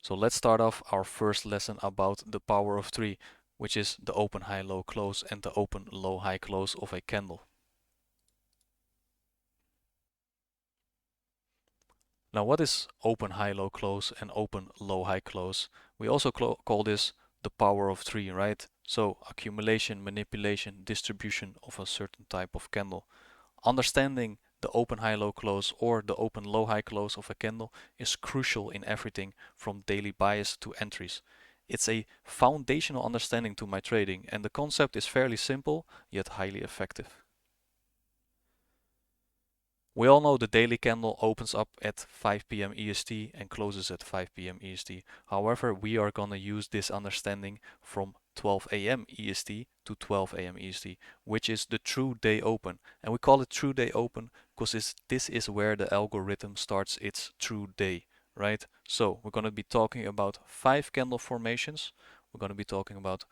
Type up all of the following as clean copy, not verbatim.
So let's start off our first lesson about the power of 3, which is the open high low close and the open low high close of a candle. Now what is open high low close and open low high close? We also call this the power of 3, right? So accumulation, manipulation, distribution of a certain type of candle. Understanding the open high low close or the open low high close of a candle is crucial in everything from daily bias to entries. It's a foundational understanding to my trading, and the concept is fairly simple yet highly effective. We all know the daily candle opens up at 5 p.m. EST and closes at 5 p.m. EST. However, we are gonna use this understanding from 12 a.m. EST to 12 a.m. EST, which is the true day open. And we call it true day open because this is where the algorithm starts its true day, right? So we're gonna be talking about 5 candle formations. We're gonna be talking about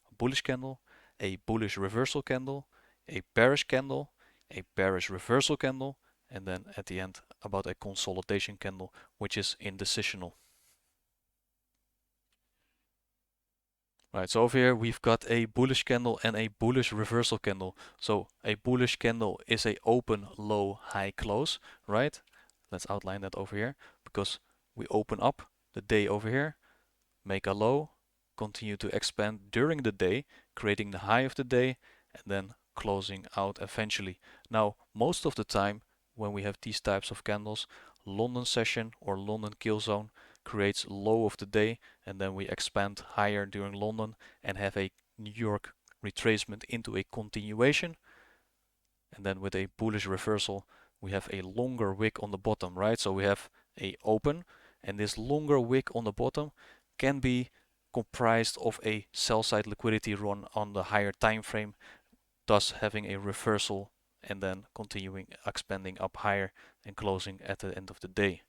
a bullish candle, a bullish reversal candle, a bearish candle, a bearish reversal candle, and then at the end about a consolidation candle, which is indecisional. Right, so over here we've got a bullish candle and a bullish reversal candle. So a bullish candle is a open low high close, right? Let's outline that over here because we open up the day over here, make a low, continue to expand during the day, creating the high of the day, and then closing out eventually. Now, most of the time when we have these types of candles, London session or London kill zone creates low of the day, and then we expand higher during London and have a New York retracement into a continuation. And then with a bullish reversal, we have a longer wick on the bottom, right? So we have a open, and this longer wick on the bottom can be comprised of a sell side liquidity run on the higher time frame, thus having a reversal and then continuing expanding up higher and closing at the end of the day.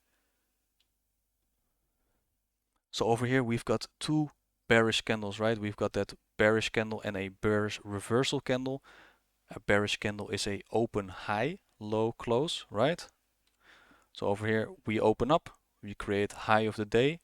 So over here we've got two bearish candles, right? We've got that bearish candle and a bearish reversal candle. A bearish candle is a open high, low close, right? So over here we open up, we create high of the day,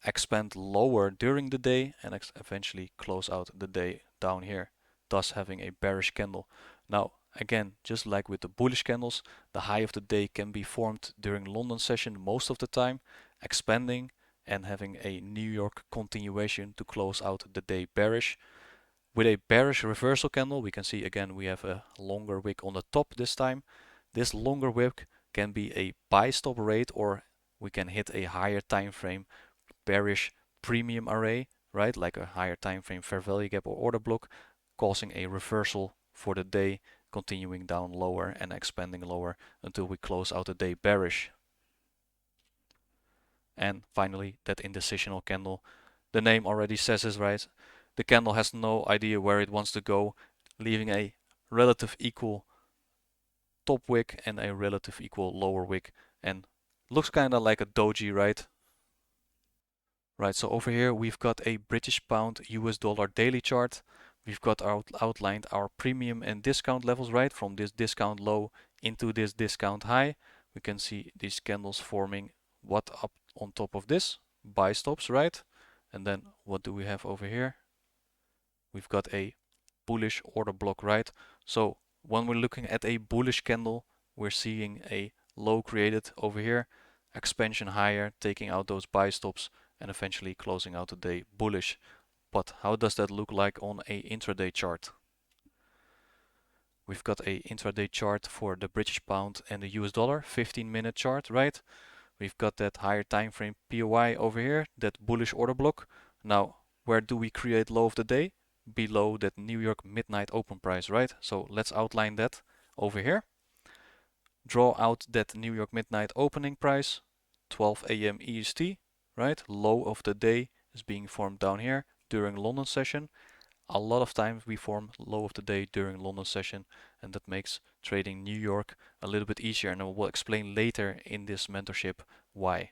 expand lower during the day, and eventually close out the day down here, thus having a bearish candle. Now again, just like with the bullish candles, the high of the day can be formed during London session most of the time, expanding and having a New York continuation to close out the day bearish. With a bearish reversal candle, we can see again we have a longer wick on the top this time. This longer wick can be a buy stop rate, or we can hit a higher time frame bearish premium array, right? Like a higher time frame fair value gap or order block, causing a reversal for the day, continuing down lower and expanding lower until we close out the day bearish. And finally, that indecisional candle. The name already says it, right? The candle has no idea where it wants to go, leaving a relative equal top wick and a relative equal lower wick, and looks kind of like a doji, right? Right, so over here we've got a British pound US dollar daily chart. We've got outlined our premium and discount levels, right? From this discount low into this discount high. We can see these candles forming what up on top of this? Buy stops, right? And then what do we have over here? We've got a bullish order block, right? So when we're looking at a bullish candle, we're seeing a low created over here, expansion higher, taking out those buy stops, and eventually closing out the day bullish. But how does that look like on a intraday chart? We've got a intraday chart for the British pound and the US dollar, 15-minute chart, right? We've got that higher time frame POI over here, that bullish order block. Now, where do we create low of the day? Below that New York midnight open price, right? So let's outline that over here. Draw out that New York midnight opening price, 12 a.m. EST, right? Low of the day is being formed down here during London session. A lot of times we form low of the day during London session, and that makes trading New York a little bit easier, and I will explain later in this mentorship why.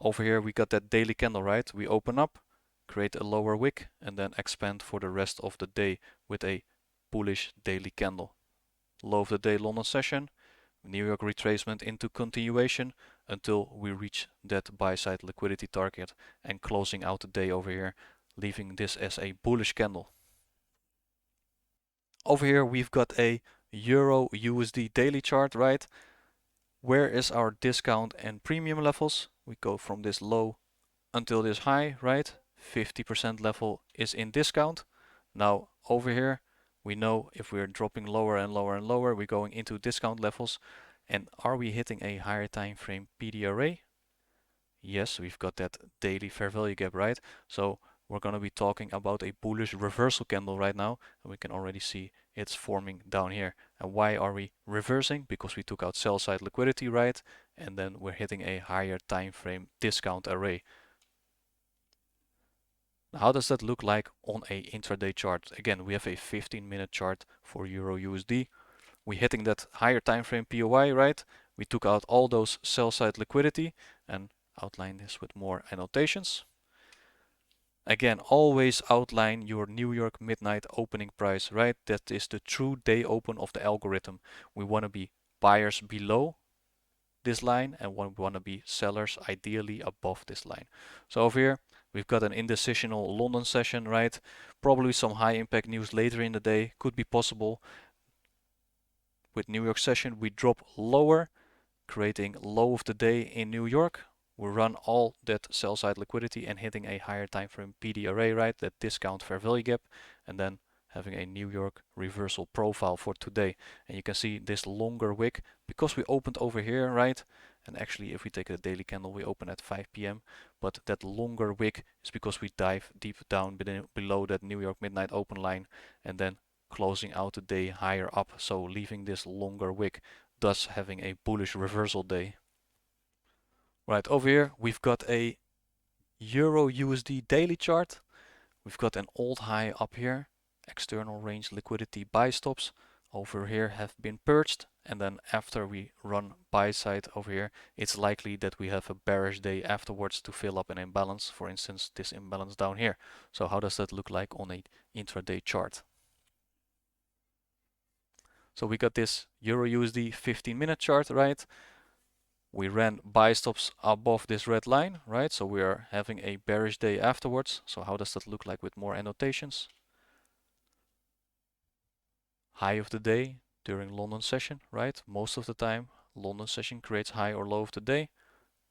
Over here we got that daily candle, right? We open up, create a lower wick, and then expand for the rest of the day with a bullish daily candle. Low of the day London session, New York retracement into continuation until we reach that buy side liquidity target and closing out the day over here, leaving this as a bullish candle. Over here we've got a Euro USD daily chart, right? Where is our discount and premium levels? We go from this low until this high, right? 50% level is in discount. Now over here, we know if we're dropping lower and lower and lower, we're going into discount levels. And are we hitting a higher time frame PDRA? Yes, we've got that daily fair value gap, right? So we're going to be talking about a bullish reversal candle right now, and we can already see it's forming down here. And why are we reversing? Because we took out sell side liquidity, right? And then we're hitting a higher time frame discount array. How does that look like on a intraday chart? Again, we have a 15-minute chart for Euro USD. We're hitting that higher time frame POI, right? We took out all those sell side liquidity and outline this with more annotations. Again, always outline your New York midnight opening price, right? That is the true day open of the algorithm. We want to be buyers below this line and we want to be sellers ideally above this line. So over here, we've got an indecisional London session, right? Probably some high impact news later in the day, could be possible. With New York session, we drop lower, creating low of the day in New York. We run all that sell side liquidity and hitting a higher time frame PD array, right? That discount fair value gap, and then having a New York reversal profile for today. And you can see this longer wick because we opened over here, right? And actually, if we take a daily candle, we open at 5 p.m. But that longer wick is because we dive deep down below that New York midnight open line and then closing out the day higher up. So leaving this longer wick, thus having a bullish reversal day. Right, over here we've got a Euro USD daily chart. We've got an old high up here, external range liquidity buy stops over here have been purged, and then after we run buy side over here, it's likely that we have a bearish day afterwards to fill up an imbalance, for instance this imbalance down here. So how does that look like on a intraday chart? So we got this Euro USD 15-minute chart, right? We ran buy stops above this red line, right? So we are having a bearish day afterwards. So how does that look like with more annotations? High of the day during London session, right? Most of the time, London session creates high or low of the day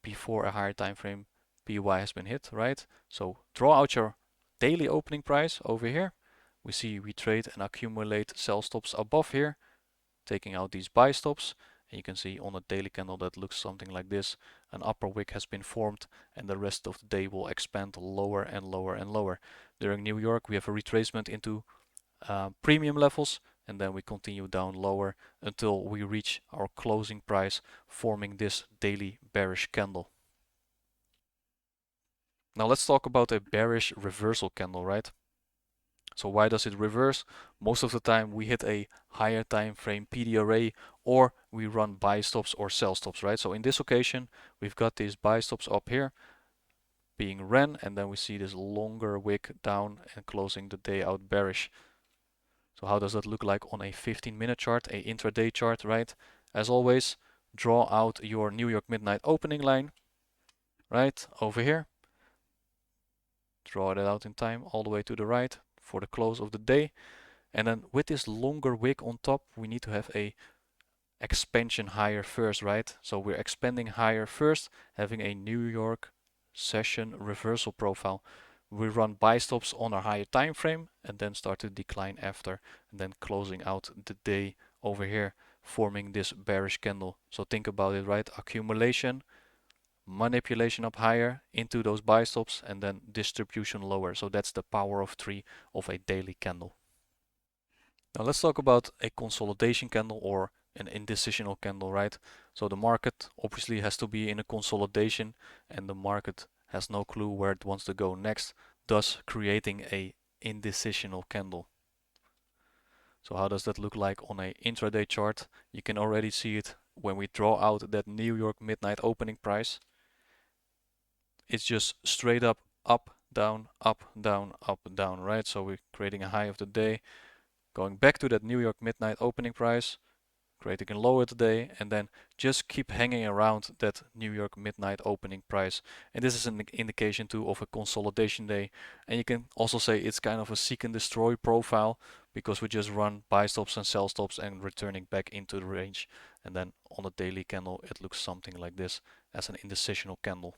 before a higher time frame PY has been hit, right? So draw out your daily opening price over here. We see we trade and accumulate sell stops above here, taking out these buy stops. And you can see on a daily candle that looks something like this. An upper wick has been formed and the rest of the day will expand lower and lower and lower. During New York we have a retracement into premium levels and then we continue down lower until we reach our closing price, forming this daily bearish candle. Now let's talk about a bearish reversal candle, right? So why does it reverse? Most of the time we hit a higher time frame PD array or we run buy stops or sell stops, right? So in this occasion, we've got these buy stops up here being ran and then we see this longer wick down and closing the day out bearish. So how does that look like on a 15-minute chart, a intraday chart, right? As always, draw out your New York midnight opening line, right? Over here. Draw it out in time all the way to the right for the close of the day. And then with this longer wick on top, we need to have a expansion higher first, right? So we're expanding higher first, having a New York session reversal profile. We run buy stops on our higher time frame and then start to decline after, and then closing out the day over here, forming this bearish candle. So think about it, right? Accumulation, manipulation up higher into those buy stops, and then distribution lower. So that's the power of 3 of a daily candle. Now let's talk about a consolidation candle or an indecisional candle, right? So the market obviously has to be in a consolidation and the market has no clue where it wants to go next, thus creating a indecisional candle. So how does that look like on a intraday chart? You can already see it when we draw out that New York midnight opening price. It's just straight up, up, down, up, down, up, down, right? So we're creating a high of the day, going back to that New York midnight opening price, creating a lower today, and then just keep hanging around that New York midnight opening price. And this is an indication too of a consolidation day. And you can also say it's kind of a seek and destroy profile, because we just run buy stops and sell stops and returning back into the range. And then on a daily candle, it looks something like this as an indecisional candle.